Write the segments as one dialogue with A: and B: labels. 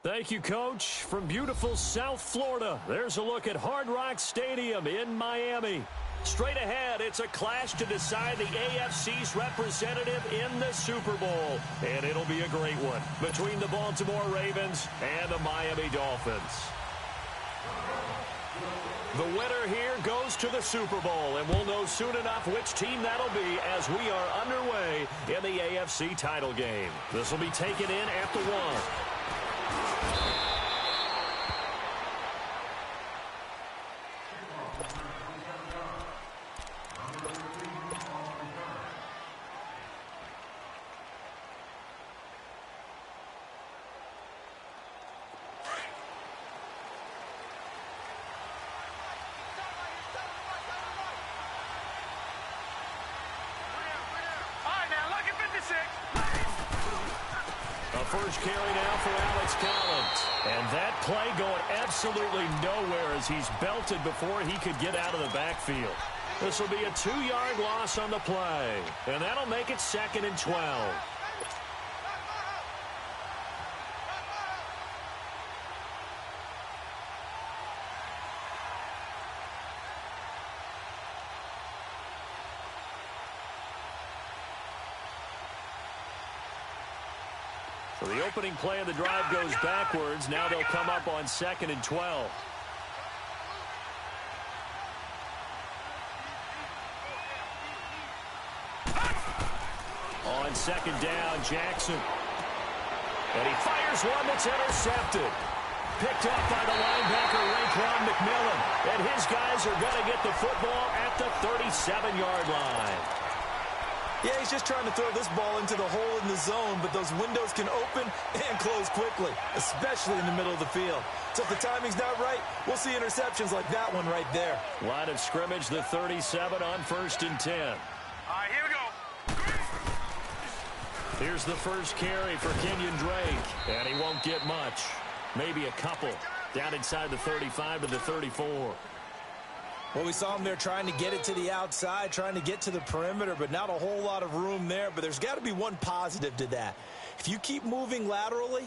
A: Thank you, Coach. From beautiful South Florida, there's a look at Hard Rock Stadium in Miami. Straight ahead, it's a clash to decide the AFC's representative in the Super Bowl. And it'll be a great one between the Baltimore Ravens and the Miami Dolphins. The winner here goes to the Super Bowl, and we'll know soon enough which team that'll be as we are underway in the AFC title game. This will be taken in at the 1. First carry now for Alex Collins. And that play going absolutely nowhere as he's belted before he could get out of the backfield. This will be a 2-yard loss on the play. And that'll make it 2nd and 12. So the opening play of the drive goes backwards. Now they'll come up on 2nd and 12. On 2nd down, Jackson. And he fires one that's intercepted. Picked off by the linebacker, Raekwon McMillan. And his guys are going to get the football at the 37-yard line.
B: Yeah, he's just trying to throw this ball into the hole in the zone, but those windows can open and close quickly, especially in the middle of the field. So if the timing's not right, we'll see interceptions like that one right there.
A: Line of scrimmage, the 37 on 1st and 10.
C: All right, here we go.
A: Here's the first carry for Kenyon Drake, and he won't get much. Maybe a couple. Down inside the 35 to the 34.
B: Well, we saw him there trying to get it to the outside, trying to get to the perimeter, but not a whole lot of room there. But there's got to be one positive to that. If you keep moving laterally,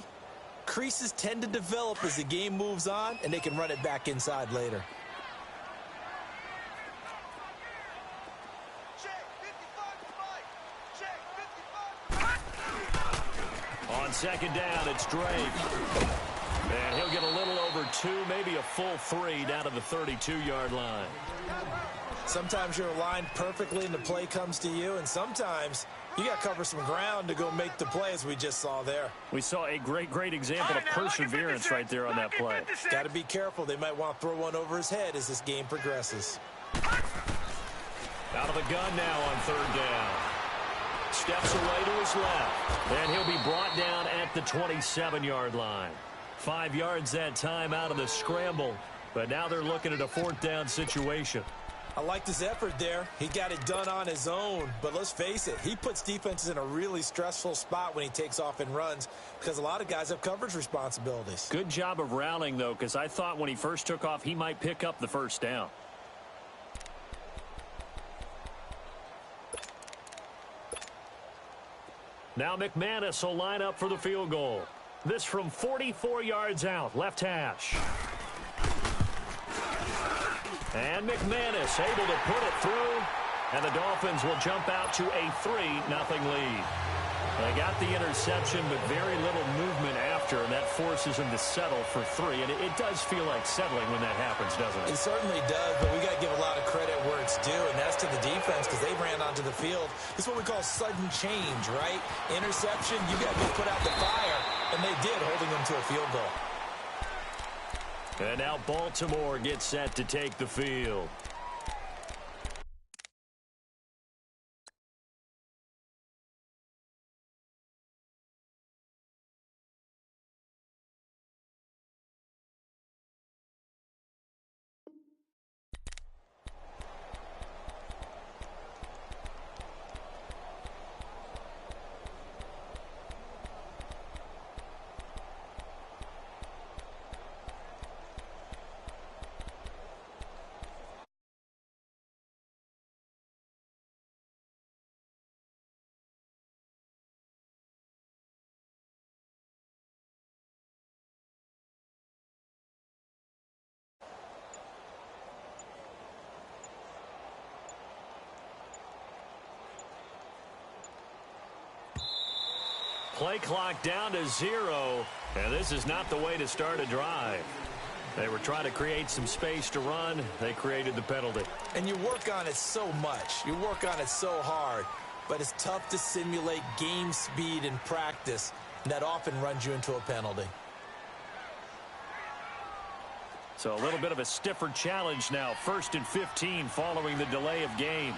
B: creases tend to develop as the game moves on, and they can run it back inside later.
A: On 2nd down, it's Drake. And he'll get a little over 2, maybe a full 3 down to the 32-yard line.
B: Sometimes you're aligned perfectly and the play comes to you, and sometimes you got to cover some ground to go make the play, as we just saw there.
A: We saw a great example of perseverance right there on that play.
B: Got to be careful. They might want to throw one over his head as this game progresses.
A: Out of the gun now on 3rd down. Steps away to his left. And he'll be brought down at the 27-yard line. 5 yards that time out of the scramble, but now they're looking at a 4th down situation.
B: I liked his effort there. He got it done on his own, but let's face it, he puts defenses in a really stressful spot when he takes off and runs because a lot of guys have coverage responsibilities.
A: Good job of rallying, though, because I thought when he first took off, he might pick up the 1st down. Now McManus will line up for the field goal. This from 44 yards out, left hash. And McManus able to put it through, and the Dolphins will jump out to a 3-0 lead. They got the interception, but very little movement after, and that forces them to settle for 3. And it does feel like settling when that happens, doesn't it?
B: It certainly does, but we got to give a lot of credit where it's due, and that's to the defense because they ran onto the field. This is what we call sudden change, right? Interception, you got to go put out the fire, and they did, holding them to a field goal.
A: And now Baltimore gets set to take the field. Play clock down to 0, and this is not the way to start a drive. They were trying to create some space to run. They created the penalty.
B: And you work on it so much. You work on it so hard. But it's tough to simulate game speed in practice, and that often runs you into a penalty.
A: So a little bit of a stiffer challenge now. 1st and 15 following the delay of game.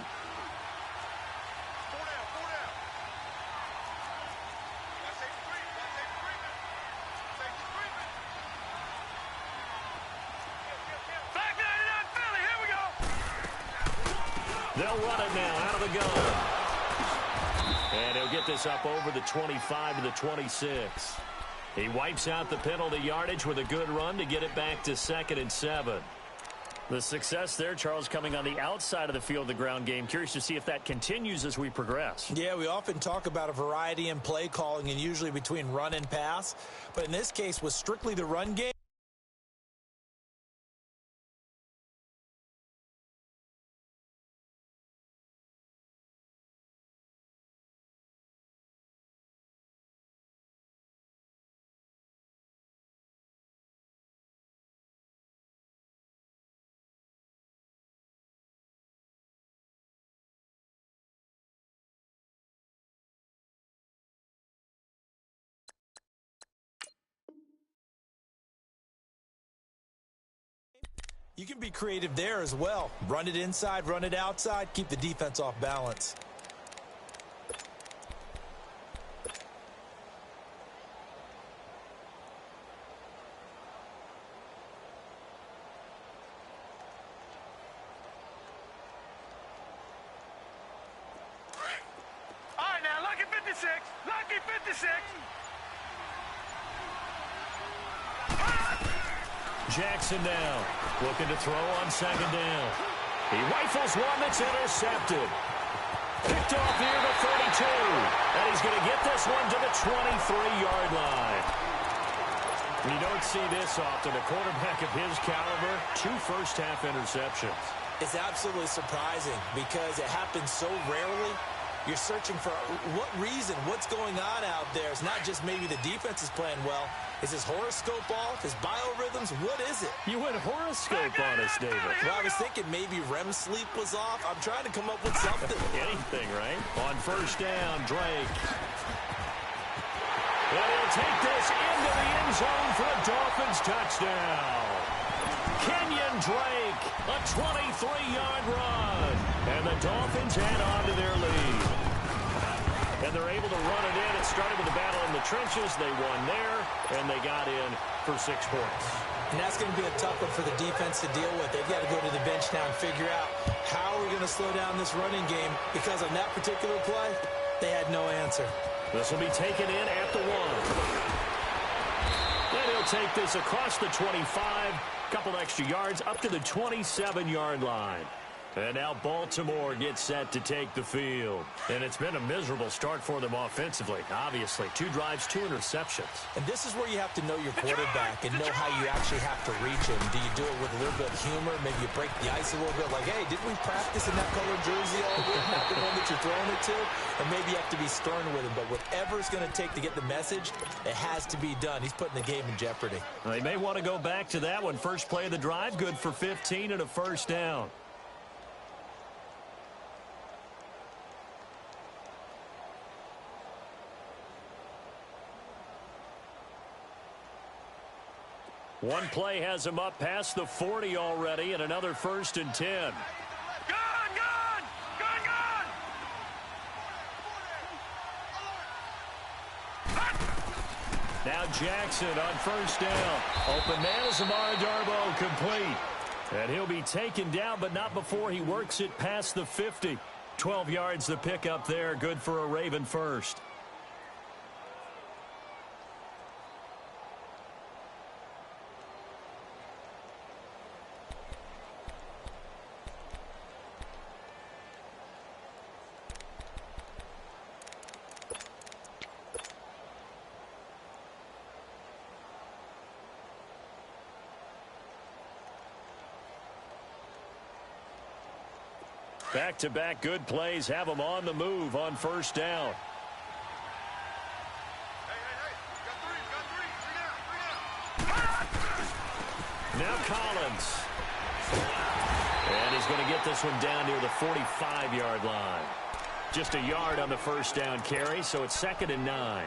A: They'll run it now out of the gun. And he'll get this up over the 25 to the 26. He wipes out the penalty yardage with a good run to get it back to 2nd and 7. The success there, Charles, coming on the outside of the field, the ground game. Curious to see if that continues as we progress.
B: Yeah, we often talk about a variety in play calling and usually between run and pass. But in this case, with strictly the run game, you can be creative there as well. Run it inside, run it outside, keep the defense off balance.
C: All right, now, lucky 56. Lucky 56.
A: Jackson now looking to throw on 2nd down. He rifles one that's intercepted. Picked off near the 32. And he's going to get this one to the 23-yard line. You don't see this often. A quarterback of his caliber, 2 first-half interceptions.
B: It's absolutely surprising because it happens so rarely. You're searching for what reason, what's going on out there. It's not just maybe the defense is playing well. Is his horoscope off? His biorhythms? What is it?
A: You went horoscope on us, David.
B: Well, I was thinking maybe REM sleep was off. I'm trying to come up with something.
A: Anything, right? On 1st down, Drake. And he'll take this into the end zone for a Dolphins touchdown. Kenyon Drake, a 23-yard run. And the Dolphins add on to their lead. And they're able to run it in. It started with a battle in the trenches. They won there, and they got in for 6 points.
B: And that's going to be a tough one for the defense to deal with. They've got to go to the bench now and figure out how we're going to slow down this running game, because on that particular play, they had no answer.
A: This will be taken in at the 1. And he'll take this across the 25, couple extra yards, up to the 27-yard line. And now Baltimore gets set to take the field. And it's been a miserable start for them offensively, obviously. 2 drives, 2 interceptions.
B: And this is where you have to know your quarterback and know how you actually have to reach him. Do you do it with a little bit of humor? Maybe you break the ice a little bit, like, hey, didn't we practice in that colored jersey all week? Not the one that you're throwing it to? And maybe you have to be stern with him. But whatever it's going to take to get the message, it has to be done. He's putting the game in jeopardy.
A: Well, they may want to go back to that one. First play of the drive, good for 15 and a 1st down. One play has him up past the 40 already, and another 1st and 10.
C: Gone, gone! Gone, gone!
A: Now Jackson on 1st down. Open man is Amara Darboh, complete. And he'll be taken down, but not before he works it past the 50. 12 yards the pickup there, good for a Raven first. Back-to-back good plays have them on the move on 1st down. Collins. And he's going to get this one down near the 45-yard line. Just a yard on the first down carry, so it's 2nd and 9.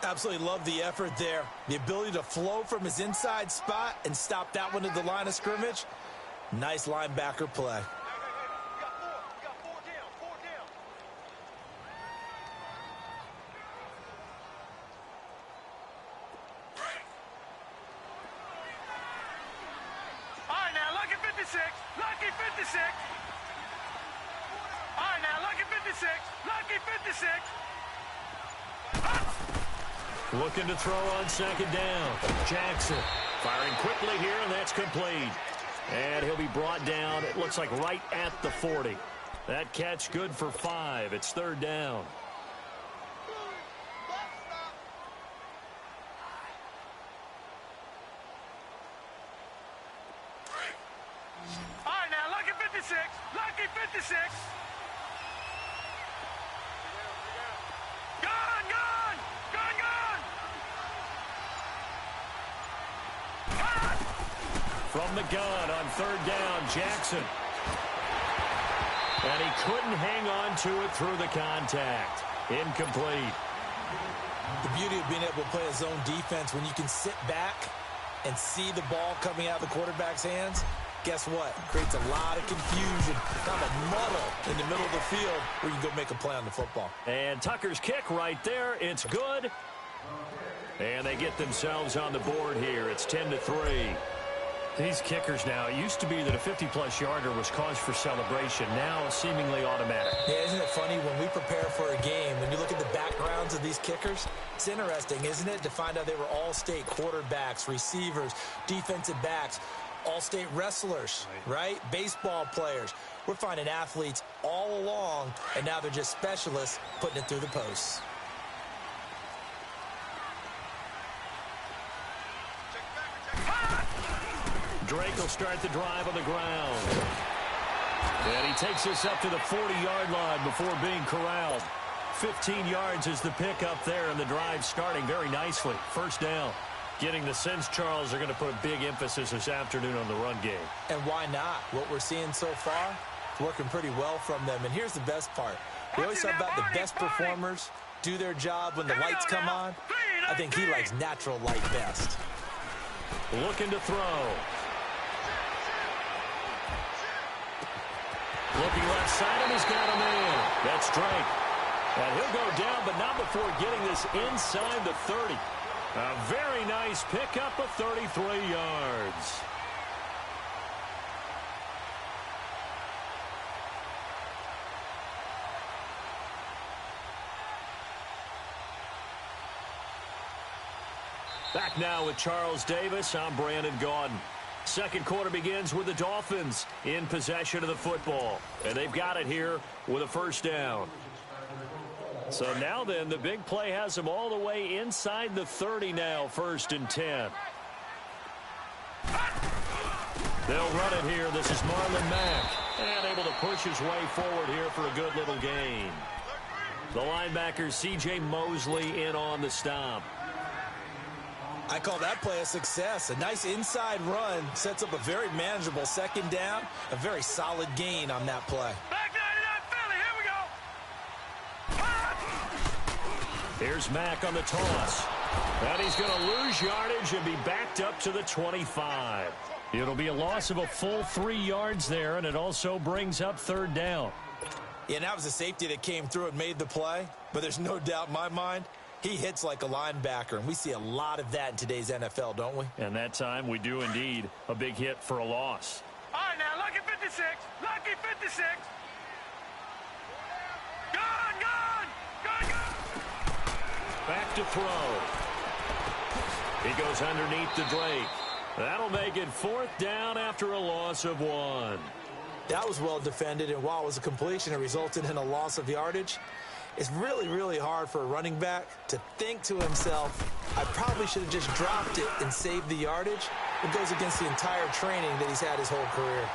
B: Absolutely love the effort there. The ability to flow from his inside spot and stop that one at the line of scrimmage. Nice linebacker play.
C: All right, now, lucky 56. Lucky 56. All right, now, lucky 56. Lucky 56.
A: Looking to throw on 2nd down. Jackson firing quickly here, and that's complete. And he'll be brought down, it looks like right at the 40. That catch good for 5. It's 3rd down.
C: All right, now, lucky 56. Lucky 56. Gone, gone. Gone, gone.
A: From the gun on 3rd down, Jackson. And he couldn't hang on to it through the contact. Incomplete.
B: The beauty of being able to play a zone defense when you can sit back and see the ball coming out of the quarterback's hands, guess what? Creates a lot of confusion, kind of a muddle in the middle of the field where you can go make a play on the football.
A: And Tucker's kick right there. It's good. And they get themselves on the board here. It's 10-3. These kickers now, it used to be that a 50-plus yarder was cause for celebration. Now seemingly automatic.
B: Yeah, isn't it funny when we prepare for a game, when you look at the backgrounds of these kickers, it's interesting, isn't it, to find out they were all-state quarterbacks, receivers, defensive backs, all-state wrestlers, right? Baseball players. We're finding athletes all along, and now they're just specialists putting it through the posts.
A: Drake will start the drive on the ground. And he takes us up to the 40-yard line before being corralled. 15 yards is the pickup there, and the drive starting very nicely. 1st down. Getting the sense, Charles, are going to put a big emphasis this afternoon on the run game.
B: And why not? What we're seeing so far, it's working pretty well from them. And here's the best part. We always talk about the best performers do their job when the lights come on. I think he likes natural light best.
A: Looking to throw. Looking left side, and he's got a man. That's Drake. And he'll go down, but not before getting this inside the 30. A very nice pickup of 33 yards. Back now with Charles Davis. I'm Brandon Gaudin. 2nd quarter begins with the Dolphins in possession of the football. And they've got it here with a 1st down. So now then, the big play has them all the way inside the 30 now, 1st and 10. They'll run it here. This is Marlon Mack. And able to push his way forward here for a good little gain. The linebacker, C.J. Mosley, in on the stop.
B: I call that play a success. A nice inside run sets up a very manageable 2nd down. A very solid gain on that play.
C: Back 99 Philly. Here we go.
A: Here's Mack on the toss. And he's going to lose yardage and be backed up to the 25. It'll be a loss of a full 3 yards there, and it also brings up 3rd down.
B: Yeah, that was a safety that came through and made the play. But there's no doubt in my mind, he hits like a linebacker, and we see a lot of that in today's NFL, don't we?
A: And that time we do indeed. A big hit for a loss.
C: All right, now, lucky 56. Lucky 56. Gone, gone. Gone, gone.
A: Back to throw. He goes underneath to Drake. That'll make it 4th down after a loss of 1.
B: That was well defended, and while it was a completion, it resulted in a loss of yardage. It's really, really hard for a running back to think to himself, I probably should have just dropped it and saved the yardage. It goes against the entire training that he's had his whole career.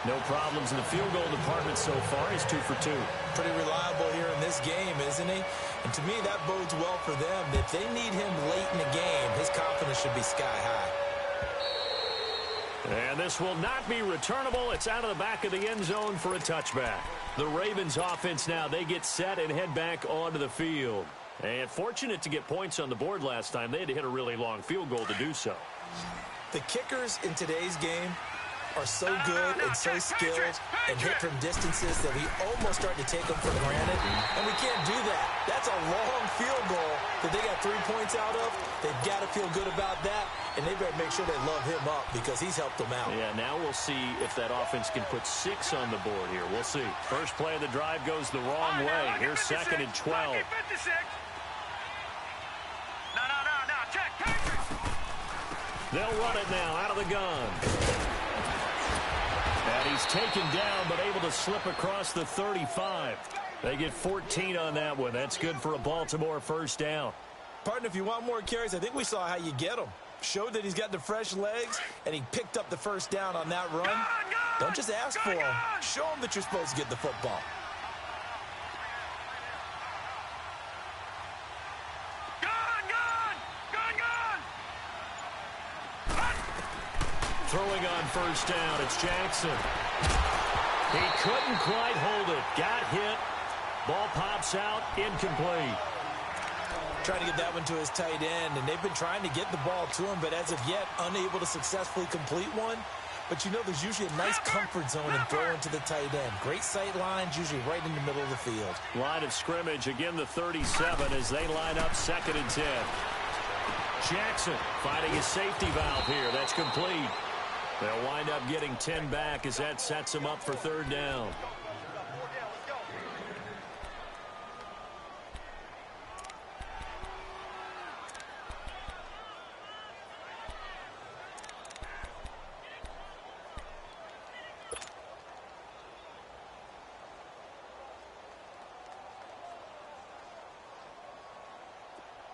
A: No problems in the field goal department so far. He's 2 for 2.
B: Pretty reliable here in this game, isn't he? And to me, that bodes well for them. If they need him late in the game, his confidence should be sky high.
A: And this will not be returnable. It's out of the back of the end zone for a touchback. The Ravens offense now, they get set and head back onto the field. And fortunate to get points on the board last time. They had to hit a really long field goal to do so.
B: The kickers in today's game are so good and so skilled and hit from distances that we almost start to take them for granted. And we can't do that. That's a long field goal that they got 3 points out of. They've got to feel good about that, and they better make sure they love him up because he's helped them out.
A: Yeah, now we'll see if that offense can put 6 on the board here. We'll see. First play of the drive goes the wrong way. Here's 2nd and 12. They'll run it now out of the gun. And he's taken down but able to slip across the 35. They get 14 on that one. That's good for a Baltimore first down.
B: Partner, if you want more carries, I think we saw how you get them. Showed that he's got the fresh legs, and he picked up the first down on that run. Don't just ask for him. Show him that you're supposed to get the football.
A: Throwing on first down, it's Jackson. He couldn't quite hold it. Got hit. Ball pops out, incomplete.
B: Trying to get that one to his tight end, and they've been trying to get the ball to him, but as of yet, unable to successfully complete one. But you know there's usually a nice comfort zone in throwing to the tight end. Great sight lines, usually right in the middle of the field.
A: Line of scrimmage, again the 37 as they line up 2nd and 10. Jackson finding his safety valve here. That's complete. They'll wind up getting 10 back as that sets them up for 3rd down.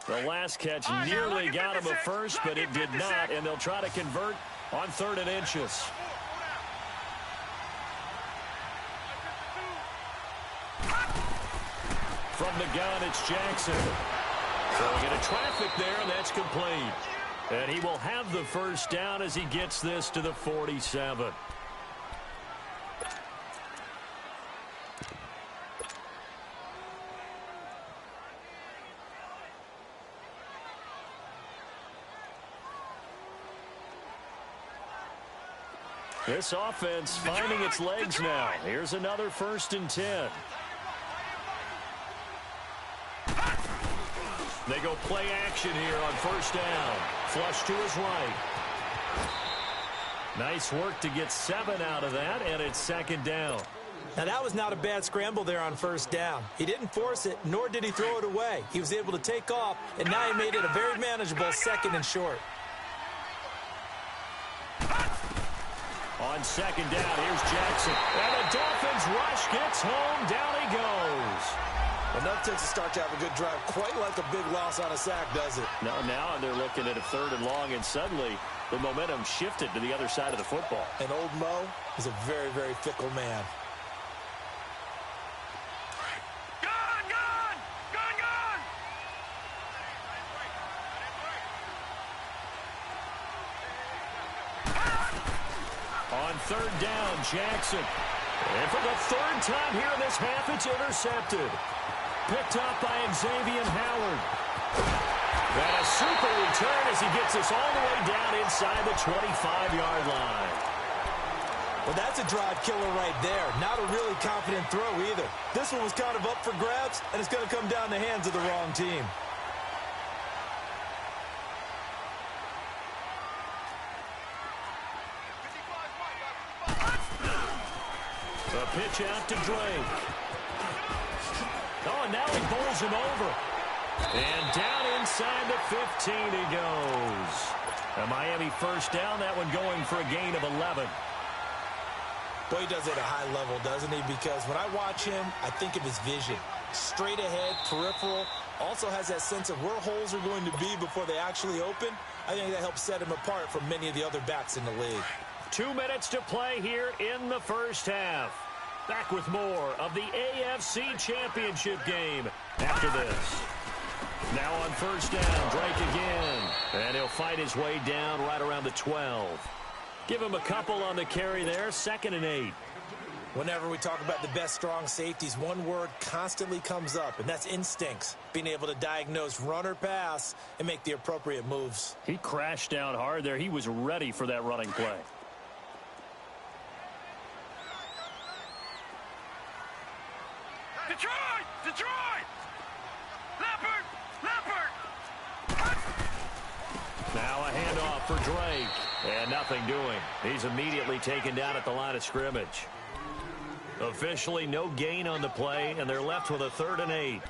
A: The last catch nearly got him a first, but it did not, and they'll try to convert on 3rd and inches. From the gun, it's Jackson. Throwing into traffic there, and that's complete. And he will have the first down as he gets this to the 47. This offense finding its legs now. Here's another 1st and 10. They go play action here on first down. Flush to his right. Nice work to get 7 out of that, and it's 2nd down.
B: Now, that was not a bad scramble there on first down. He didn't force it, nor did he throw it away. He was able to take off, and now he made it a very manageable 2nd and short.
A: On 2nd down, here's Jackson. And the Dolphins rush gets home. Down he goes.
B: Enough takes to start to have a good drive. Quite like a big loss on a sack, does it?
A: Now they're looking at a 3rd and long, and suddenly the momentum shifted to the other side of the football.
B: And old Mo is a very, very fickle man.
A: On 3rd down, Jackson. And for the 3rd time here in this half, it's intercepted. Picked up by Xavier Howard. And a super return as he gets us all the way down inside the 25-yard line.
B: Well, that's a drive killer right there. Not a really confident throw either. This one was kind of up for grabs, and it's going to come down the hands of the wrong team.
A: The pitch out to Drake. Oh, and now he bowls him over. And down inside the 15 he goes. A Miami first down, that one going for a gain of 11.
B: Boy, he does it at a high level, doesn't he? Because when I watch him, I think of his vision. Straight ahead, peripheral. Also has that sense of where holes are going to be before they actually open. I think that helps set him apart from many of the other backs in the league.
A: 2 minutes to play here in the first half. Back with more of the AFC Championship game after this. Now on first down, Drake again. And he'll fight his way down right around the 12. Give him a couple on the carry there, 2nd and 8.
B: Whenever we talk about the best strong safeties, one word constantly comes up, and that's instincts. Being able to diagnose run or pass and make the appropriate moves.
A: He crashed down hard there. He was ready for that running play.
C: Detroit! Detroit! Leopard! Leopard!
A: Now a handoff for Drake. And nothing doing. He's immediately taken down at the line of scrimmage. Officially no gain on the play, and they're left with a 3rd and 8.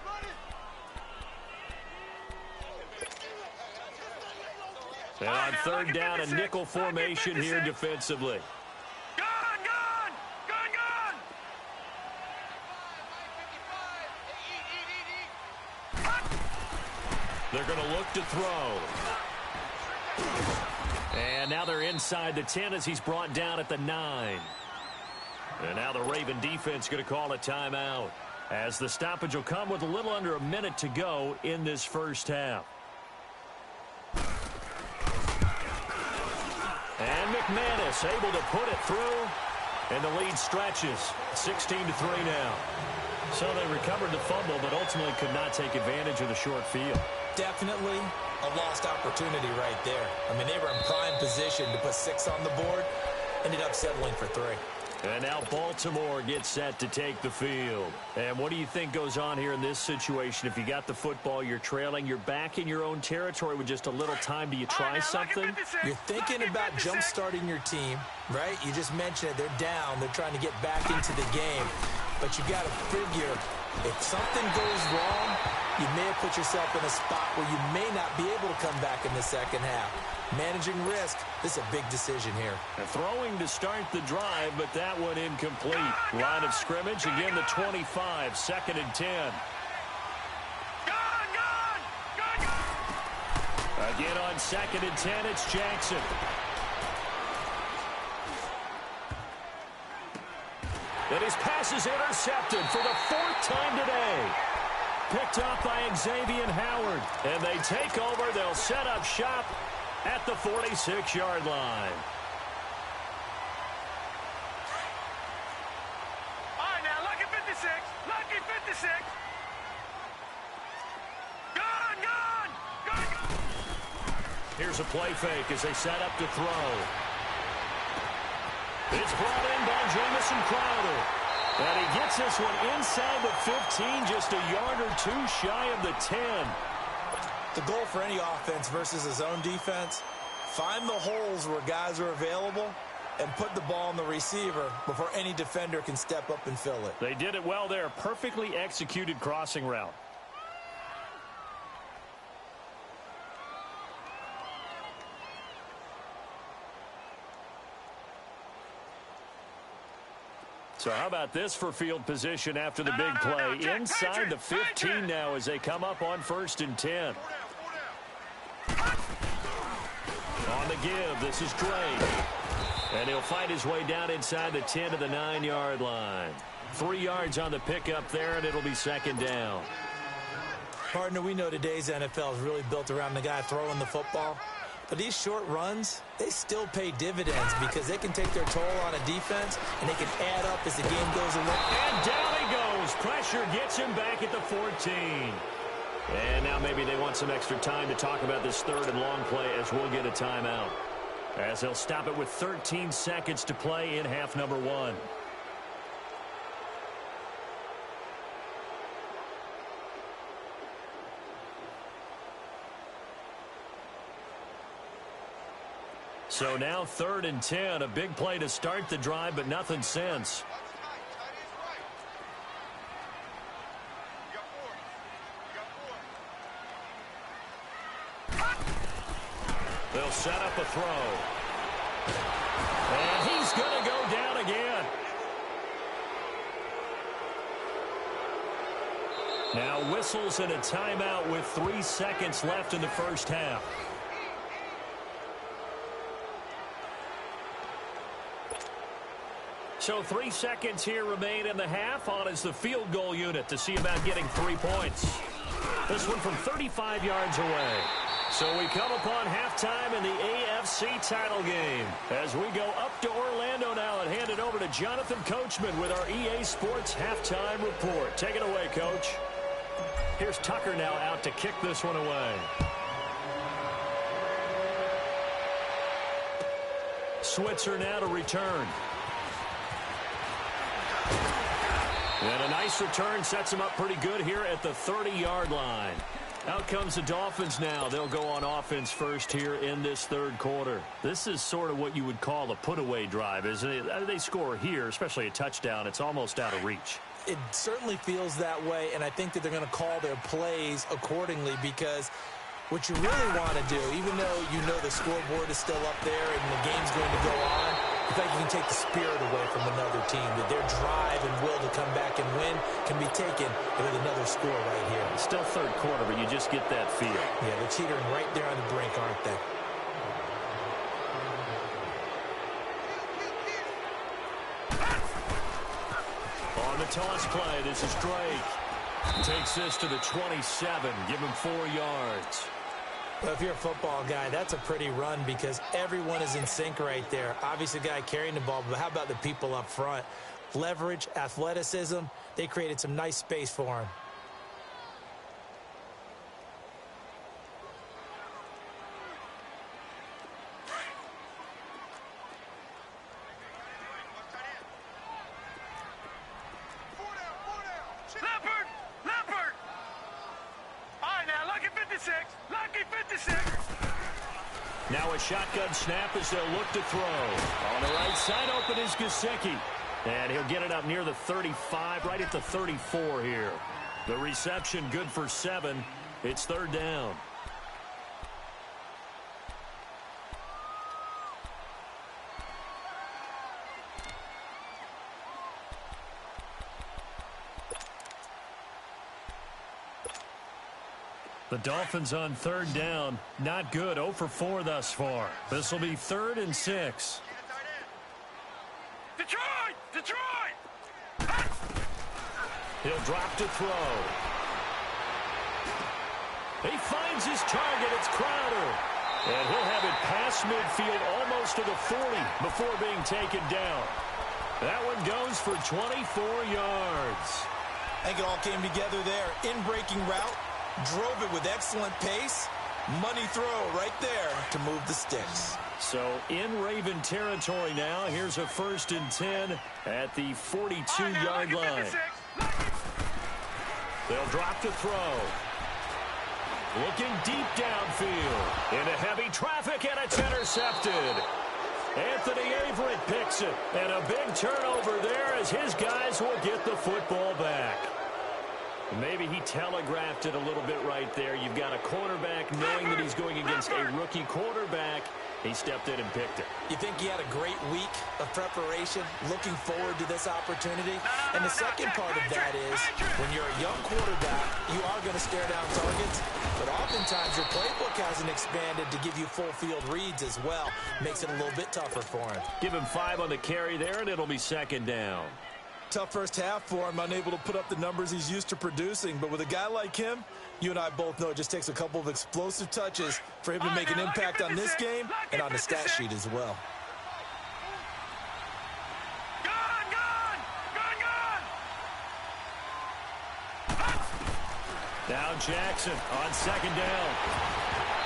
A: And on 3rd down, a nickel formation here defensively.
C: Gone! Gone! Gone! Gone!
A: They're going to look to throw. And now they're inside the 10 as he's brought down at the 9. And now the Raven defense going to call a timeout as the stoppage will come with a little under a minute to go in this first half. And McManus able to put it through, and the lead stretches 16-3 now. So they recovered the fumble, but ultimately could not take advantage of the short field.
B: Definitely a lost opportunity right there. I mean, they were in prime position to put 6 on the board, ended up settling for 3.
A: And now Baltimore gets set to take the field. And what do you think goes on here in this situation? If you got the football, you're trailing, you're back in your own territory with just a little time. Do you try something?
B: You're thinking about jump-starting your team, right? You just mentioned it. They're down. They're trying to get back into the game. But you got to figure, if something goes wrong, you may have put yourself in a spot where you may not be able to come back in the second half. Managing risk, this is a big decision here.
A: And throwing to start the drive, but that one incomplete. Line of scrimmage, again the 25, 2nd and 10.
C: Gone! Gone! Gone! Gone!
A: Again on 2nd and 10, it's Jackson. And his pass is intercepted for the 4th time today. Picked up by Xavier Howard. And they take over. They'll set up shop at the 46-yard line.
C: All right, now, lucky 56. Lucky 56. Gone! Gone! Gone!
A: Here's a play fake as they set up to throw. It's brought in by Jamison Crowder. And he gets this one inside the 15, just a yard or 2 shy of the 10.
B: The goal for any offense versus a zone defense, find the holes where guys are available and put the ball on the receiver before any defender can step up and fill it.
A: They did it well there. Perfectly executed crossing route. So how about this for field position after the big play? Inside the 15 now as they come up on 1st and 10. On the give, this is Drake. And he'll fight his way down inside the 10 to the 9-yard line. 3 yards on the pickup there, and it'll be 2nd down.
B: Partner, we know today's NFL is really built around the guy throwing the football. But these short runs, they still pay dividends because they can take their toll on a defense, and they can add up as the game goes along.
A: And down he goes. Pressure gets him back at the 14. And now maybe they want some extra time to talk about this 3rd and long play as we'll get a timeout. As they'll stop it with 13 seconds to play in half number 1. So now 3rd and 10, a big play to start the drive, but nothing since. They'll set up a throw. And he's going to go down again. Now whistles and a timeout with 3 seconds left in the first half. So 3 seconds here remain in the half. On is the field goal unit to see about getting 3 points. This one from 35 yards away. So we come upon halftime in the AFC title game. As we go up to Orlando now and hand it over to Jonathan Coachman with our EA Sports halftime report. Take it away, Coach. Here's Tucker now out to kick this one away. Switzer now to return. And a nice return sets him up pretty good here at the 30-yard line. Out comes the Dolphins now. They'll go on offense first here in this third quarter. This is sort of what you would call a put-away drive, isn't it? They score here, especially a touchdown. It's almost out of reach.
B: It certainly feels that way, and I think that they're going to call their plays accordingly because what you really want to do, even though you know the scoreboard is still up there and the game's going to go on, I think you can take the spirit away from another team, that their drive and will to come back and win can be taken with another score right here.
A: It's still third quarter, but you just get that feel.
B: Yeah, they're teetering right there on the brink, aren't they?
A: On the toss play, this is Drake. Takes this to the 27. Give him 4 yards.
B: Well, if you're a football guy, that's a pretty run because everyone is in sync right there. Obviously, the guy carrying the ball, but how about the people up front? Leverage, athleticism, they created some nice space for him.
A: Now a shotgun snap as they'll look to throw. On the right side, open is Gesicki. And he'll get it up near the 35, right at the 34 here. The reception good for 7. It's third down. The Dolphins on third down. Not good. 0 for 4 thus far. This will be 3rd and 6.
C: Detroit! Detroit!
A: He'll drop to throw. He finds his target. It's Crowder. And he'll have it past midfield almost to the 40 before being taken down. That one goes for 24 yards.
B: I think it all came together there. In-breaking route. Drove it with excellent pace. Money throw right there to move the sticks.
A: So in Raven territory now. Here's a 1st and 10 at the 42-yard line. They'll drop to throw. Looking deep downfield. Into heavy traffic, and it's intercepted. Anthony Averett picks it. And a big turnover there as his guys will get the football back. Maybe he telegraphed it a little bit right there. You've got a quarterback knowing that he's going against a rookie quarterback. He stepped in and picked it.
B: You think he had a great week of preparation, looking forward to this opportunity? And the second part of that is, when you're a young quarterback, you are going to stare down targets, but oftentimes your playbook hasn't expanded to give you full field reads as well. Makes it a little bit tougher for him.
A: Give him 5 on the carry there, and it'll be 2nd down.
B: Tough first half for him, unable to put up the numbers he's used to producing. But with a guy like him, you and I both know it just takes a couple of explosive touches for him to make an impact on this game and on the stat sheet as well.
A: Now Jackson on 2nd down.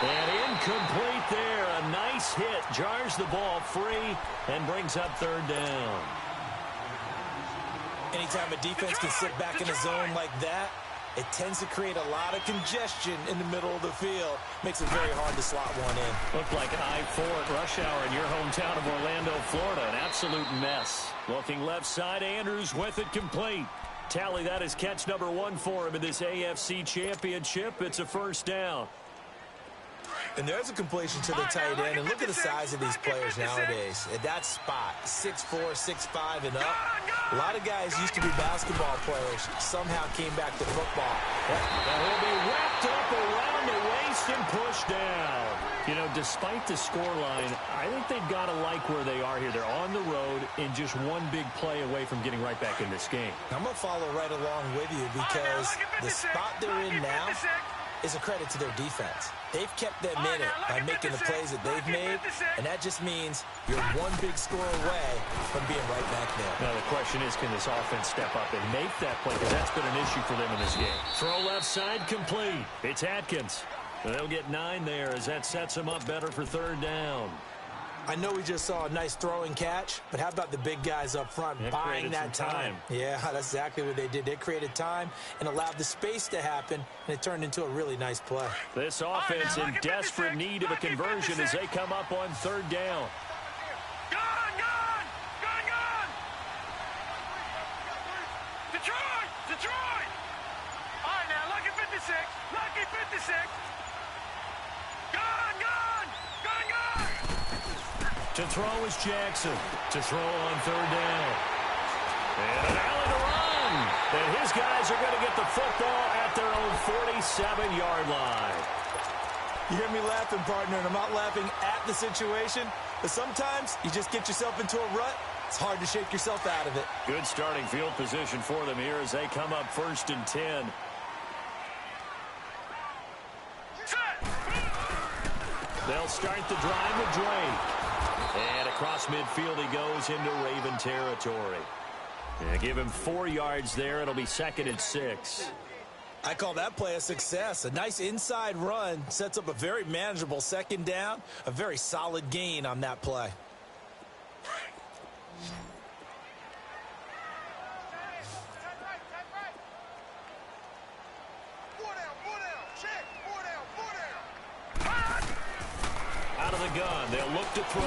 A: And incomplete there. A nice hit. Jars the ball free and brings up 3rd down.
B: Anytime a defense can sit back in a zone like that, it tends to create a lot of congestion in the middle of the field. Makes it very hard to slot one in.
A: Looked like I-4 at rush hour in your hometown of Orlando, Florida. An absolute mess. Looking left side, Andrews with it complete. Tally that as catch number 1 for him in this AFC Championship. It's a 1st down.
B: And there's a completion to the tight end. And look at the size of these players nowadays. At that spot, 6'4", 6'5", and up. A lot of guys used to be basketball players. Somehow came back to football.
A: And he'll be wrapped up around the waist and pushed down. You know, despite the scoreline, I think they've got to like where they are here. They're on the road and just one big play away from getting right back in this game.
B: I'm going to follow right along with you because the spot they're in now, is a credit to their defense. They've kept them in it by making the plays that they've made, and that just means you're one big score away from being right back there.
A: Now the question is, can this offense step up and make that play? Because that's been an issue for them in this game. Throw left side complete. It's Atkins. They'll get 9 there as that sets them up better for third down.
B: I know we just saw a nice throwing catch, but how about the big guys up front buying that time? Yeah, that's exactly what they did. They created time and allowed the space to happen, and it turned into a really nice play.
A: This offense in desperate need of a conversion as they come up on third down.
C: Gone! Detroit! All right, now, lucky 56. Lucky 56. Gone!
A: To throw is Jackson. To throw on third down. And an alley to run. And his guys are going to get the football at their own 47-yard line.
B: You hear me laughing, partner, and I'm not laughing at the situation, but sometimes you just get yourself into a rut. It's hard to shake yourself out of it.
A: Good starting field position for them here as they come up 1st and 10. They'll start the drive with Drake. And across midfield he goes into Raven territory. And give him 4 yards there. It'll be 2nd and 6.
B: I call that play a success. A nice inside run sets up a very manageable 2nd down. A very solid gain on that play.
A: Out of the gun, they'll look to throw.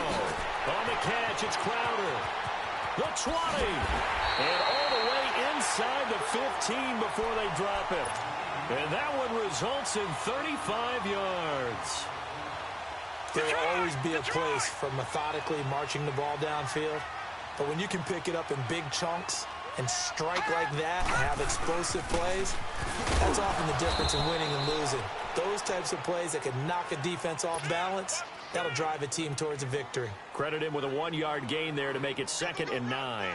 A: On the catch, it's Crowder. The 20. And all the way inside the 15 before they drop it. And that one results in 35 yards.
B: There will always be a place for methodically marching the ball downfield. But when you can pick it up in big chunks and strike like that and have explosive plays, that's often the difference in winning and losing. Those types of plays that can knock a defense off balance, that'll drive a team towards a victory.
A: Credit him with a 1-yard gain there to make it 2nd and 9.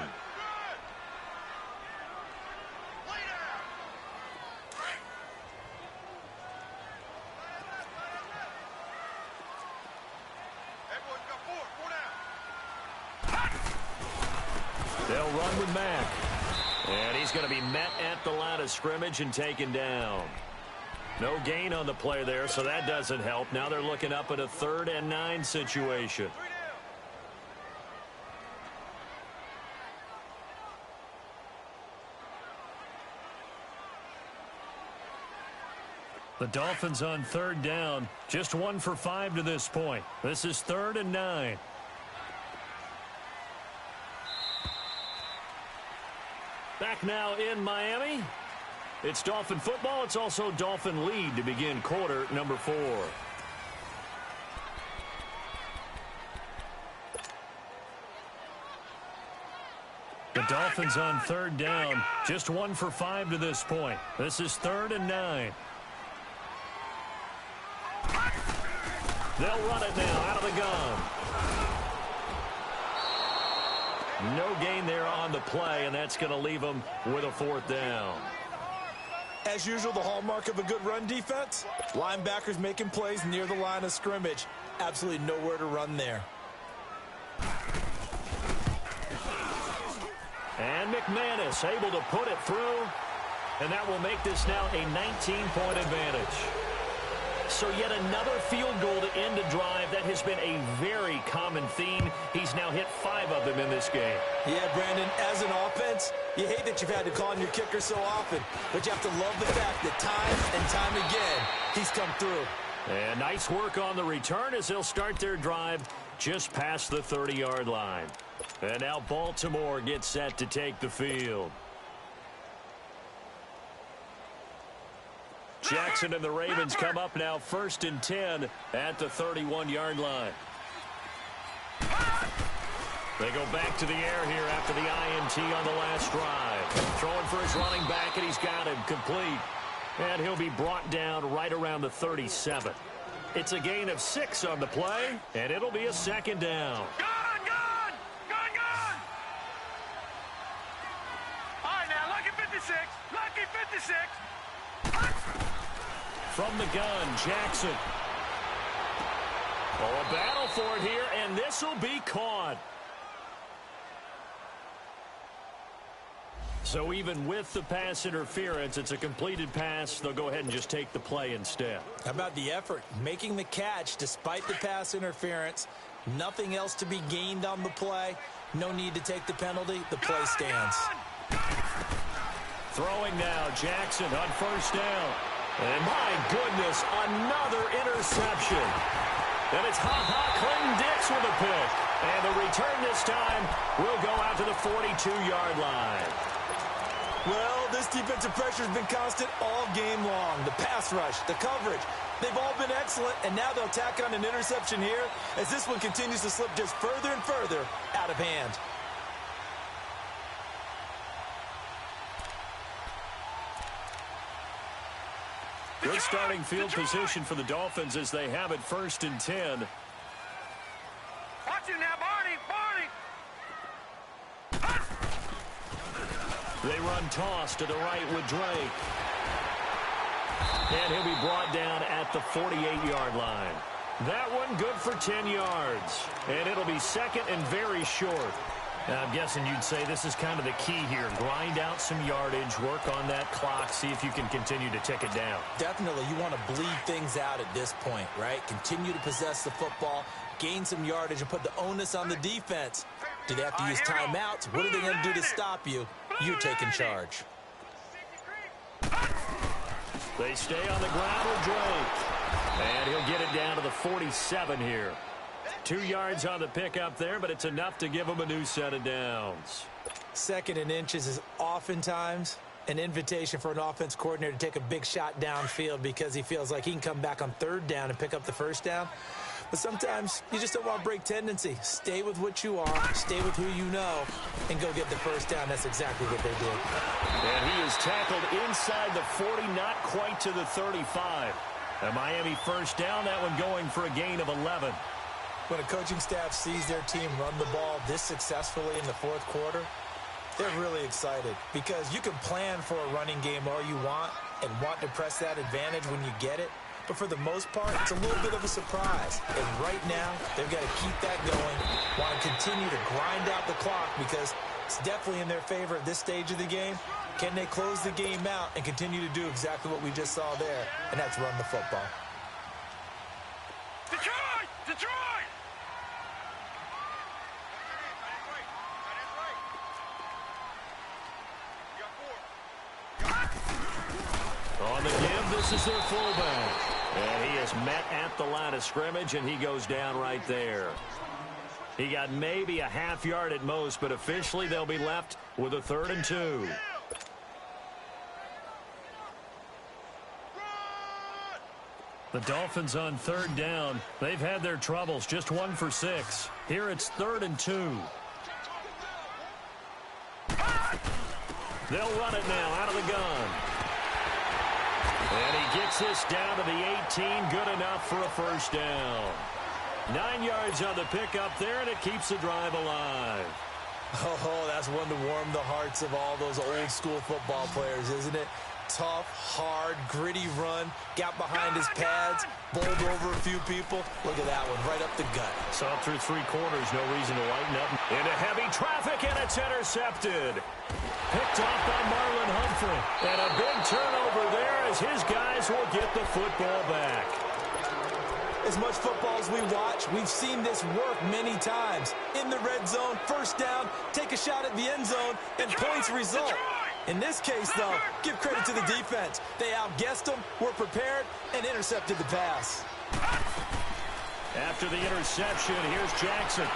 A: They'll run with Mack. And he's going to be met at the line of scrimmage and taken down. No gain on the play there, so that doesn't help. Now they're looking up at a 3rd and 9 situation. The Dolphins on 3rd down, just 1 for 5 to this point. This is 3rd and 9. Back now in Miami. It's Dolphin football. It's also Dolphin lead to begin quarter number 4. The Dolphins on 3rd down, just 1 for 5 to this point. This is 3rd and 9. They'll run it now out of the gun. No gain there on the play, and that's going to leave them with a 4th down.
B: As usual, the hallmark of a good run defense, linebackers making plays near the line of scrimmage. Absolutely nowhere to run there.
A: And McManus able to put it through, and that will make this now a 19-point advantage. So yet another field goal to end a drive. That has been a very common theme. He's now hit 5 of them in this game.
B: Yeah, Brandon, as an offense, you hate that you've had to call on your kicker so often, but you have to love the fact that time and time again, he's come through.
A: And nice work on the return as they'll start their drive just past the 30-yard line. And now Baltimore gets set to take the field. Jackson and the Ravens come up now 1st and 10 at the 31-yard line. They go back to the air here after the INT on the last drive. Throwing for his running back, and he's got him complete. And he'll be brought down right around the 37. It's a gain of 6 on the play, and it'll be a 2nd down.
C: Gone! All right, now, lucky 56. Lucky 56.
A: From the gun, Jackson. Oh, a battle for it here, and this will be caught. So even with the pass interference, it's a completed pass. They'll go ahead and just take the play instead.
B: How about the effort? Making the catch despite the pass interference. Nothing else to be gained on the play. No need to take the penalty. The play stands.
A: Throwing now, Jackson on first down. And my goodness, another interception. And it's Clinton Dix with a pick. And the return this time will go out to the 42-yard line.
B: Well, this defensive pressure has been constant all game long. The pass rush, the coverage, they've all been excellent, and now they'll tack on an interception here as this one continues to slip just further and further out of hand.
A: Good starting field position for the Dolphins as they have it 1st and 10.
C: Watch him now, Barney!
A: They run toss to the right with Drake. And he'll be brought down at the 48-yard line. That one good for 10 yards. And it'll be second and very short. Now, I'm guessing you'd say this is kind of the key here. Grind out some yardage, work on that clock, see if you can continue to tick it down.
B: Definitely, you want to bleed things out at this point, right? Continue to possess the football, gain some yardage, and put the onus on the defense. Do they have to use timeouts? What are they going to do to stop you? You're taking charge.
A: They stay on the ground with Drake. And he'll get it down to the 47 here. 2 yards on the pickup there, but it's enough to give him a new set of downs.
B: 2nd and inches is oftentimes an invitation for an offense coordinator to take a big shot downfield because he feels like he can come back on 3rd down and pick up the 1st down. But sometimes you just don't want to break tendency. Stay with what you are, stay with who you know, and go get the 1st down. That's exactly what they did.
A: And he is tackled inside the 40, not quite to the 35. A Miami 1st down, that one going for a gain of 11.
B: When a coaching staff sees their team run the ball this successfully in the 4th quarter, they're really excited because you can plan for a running game all you want and want to press that advantage when you get it. But for the most part, it's a little bit of a surprise. And right now, they've got to keep that going, want to continue to grind out the clock because it's definitely in their favor at this stage of the game. Can they close the game out and continue to do exactly what we just saw there, and that's run the football.
C: Detroit! Detroit!
A: On the give, this is their fullback. And he is met at the line of scrimmage, and he goes down right there. He got maybe a half yard at most, but officially they'll be left with a 3rd and 2. The Dolphins on 3rd down. They've had their troubles, just 1 for 6. Here it's 3rd and 2. They'll run it now out of the gun. And he gets this down to the 18. Good enough for a 1st down. 9 yards on the pickup there, and it keeps the drive alive.
B: Oh, that's one to warm the hearts of all those old school football players, isn't it? Tough, hard, gritty run, got behind his pads, bowled over a few people. Look at that one, right up the gut.
A: Saw it through 3 quarters, no reason to lighten up. Into heavy traffic, and it's intercepted. Picked off by Marlon Humphrey. And a big turnover there as his guys will get the football back.
B: As much football as we watch, we've seen this work many times. In the red zone, 1st down, take a shot at the end zone, and points result. In this case, though, give credit to the defense. They outguessed them, were prepared, and intercepted the pass.
A: After the interception, here's Jackson.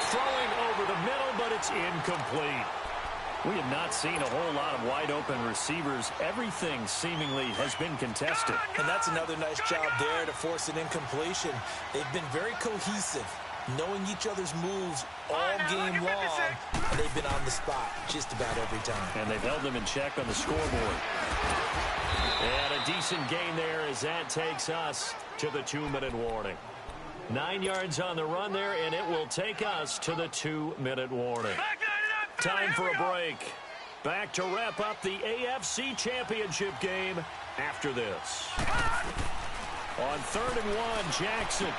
A: Throwing over the middle, but it's incomplete. We have not seen a whole lot of wide-open receivers. Everything seemingly has been contested.
B: And that's another nice job there to force an incompletion. They've been very cohesive, knowing each other's moves all game long, and they've been on the spot just about every time.
A: And they've held them in check on the scoreboard. And a decent gain there as that takes us to the 2-minute warning. 9 yards on the run there, and it will take us to the 2-minute warning. Time for a break. Back to wrap up the AFC Championship game after this. On 3rd and 1, Jackson.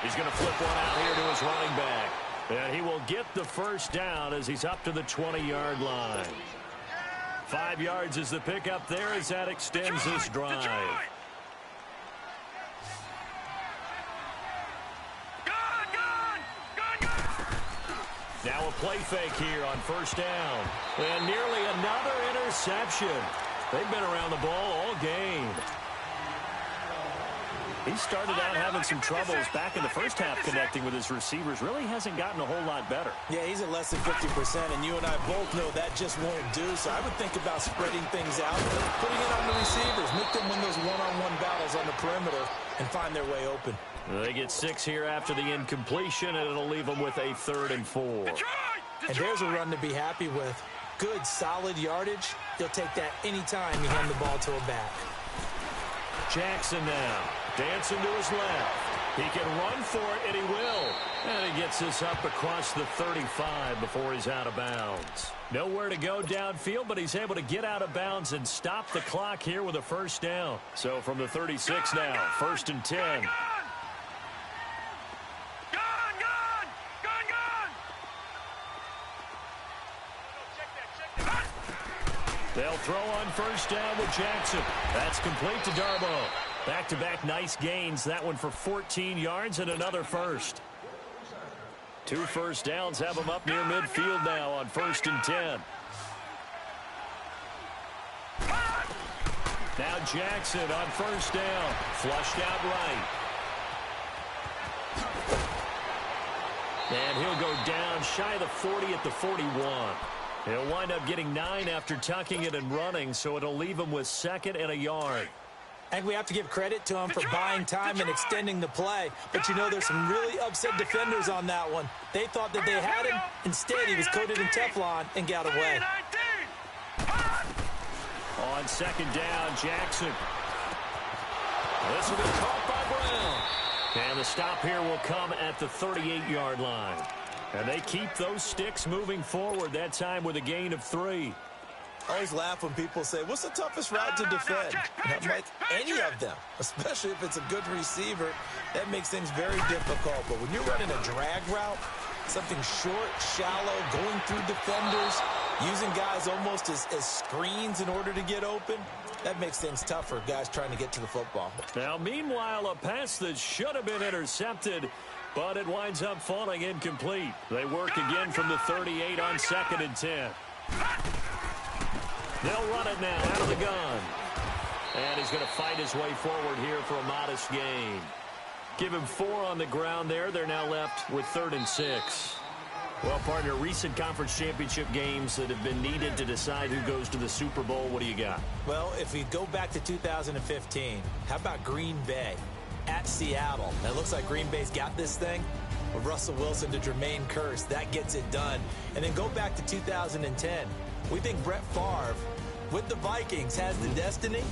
A: He's going to flip one out here to his running back. And he will get the first down as he's up to the 20-yard line. 5 yards is the pickup there as that extends this drive. Now a play fake here on 1st down. And nearly another interception. They've been around the ball all game. He started out having some troubles back in the first half connecting with his receivers. Really hasn't gotten a whole lot better.
B: Yeah, he's at less than 50%, and you and I both know that just won't do. So I would think about spreading things out, putting it on the receivers, make them win those one-on-one battles on the perimeter and find their way open.
A: They get 6 here after the incompletion, and it'll leave them with a 3rd and 4.
B: And there's a run to be happy with. Good, solid yardage. They'll take that anytime you hand the ball to a back.
A: Jackson now. Dancing to his left. He can run for it, and he will. And he gets this up across the 35 before he's out of bounds. Nowhere to go downfield, but he's able to get out of bounds and stop the clock here with a first down. So from the 36 now, 1st and 10. They'll throw on 1st down with Jackson. That's complete to Darboh. Back-to-back nice gains. That one for 14 yards and another first. 2 first downs have him up near midfield now on 1st and 10. Now Jackson on 1st down. Flushed out right. And he'll go down shy of the 40 at the 41. He'll wind up getting 9 after tucking it and running, so it'll leave him with 2nd and a yard.
B: I think we have to give credit to him for buying time and extending the play. But, you know, there's some really upset defenders on that one. They thought that they had him. Instead, he was coated in Teflon and got away.
A: On 2nd down, Jackson. This will be caught by Brown. And the stop here will come at the 38-yard line. And they keep those sticks moving forward, that time with a gain of 3.
B: I always laugh when people say, what's the toughest route to defend? And I'm like, any of them, especially if it's a good receiver. That makes things very difficult. But when you're running a drag route, something short, shallow, going through defenders, using guys almost as screens in order to get open, that makes things tougher, guys trying to get to the football.
A: Now, meanwhile, a pass that should have been intercepted, but it winds up falling incomplete. They work again from the 38 on 2nd and 10. They'll run it now out of the gun. And he's going to fight his way forward here for a modest gain. Give him 4 on the ground there. They're now left with 3rd and 6. Well, partner, recent conference championship games that have been needed to decide who goes to the Super Bowl. What do you got?
B: Well, if we go back to 2015, how about Green Bay at Seattle? Now, it looks like Green Bay's got this thing. With Russell Wilson to Jermaine Kearse, that gets it done. And then go back to 2010. We think Brett Favre, with the Vikings, has the destiny,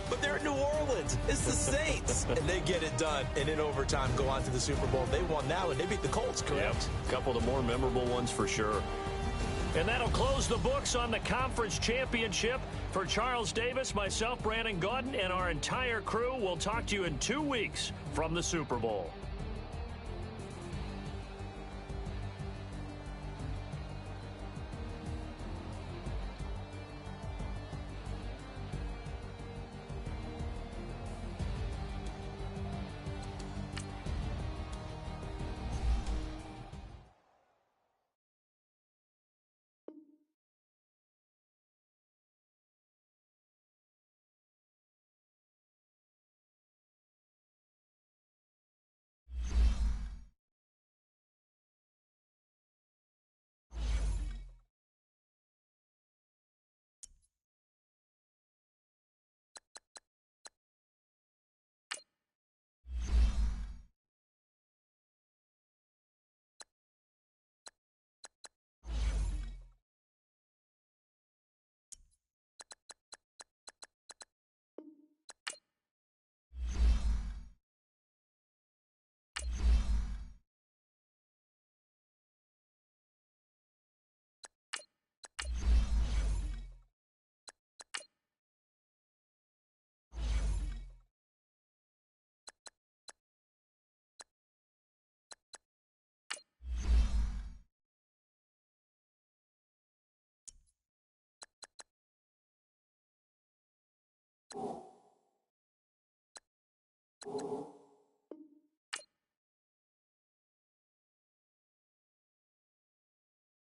B: but they're in New Orleans. It's the Saints, and they get it done. And in overtime, go on to the Super Bowl. They won that one. They beat the Colts, correct?
A: Yep. A couple of the more memorable ones for sure. And that'll close the books on the conference championship. For Charles Davis, myself, Brandon Gaudin, and our entire crew, we'll talk to you in 2 weeks from the Super Bowl.
D: you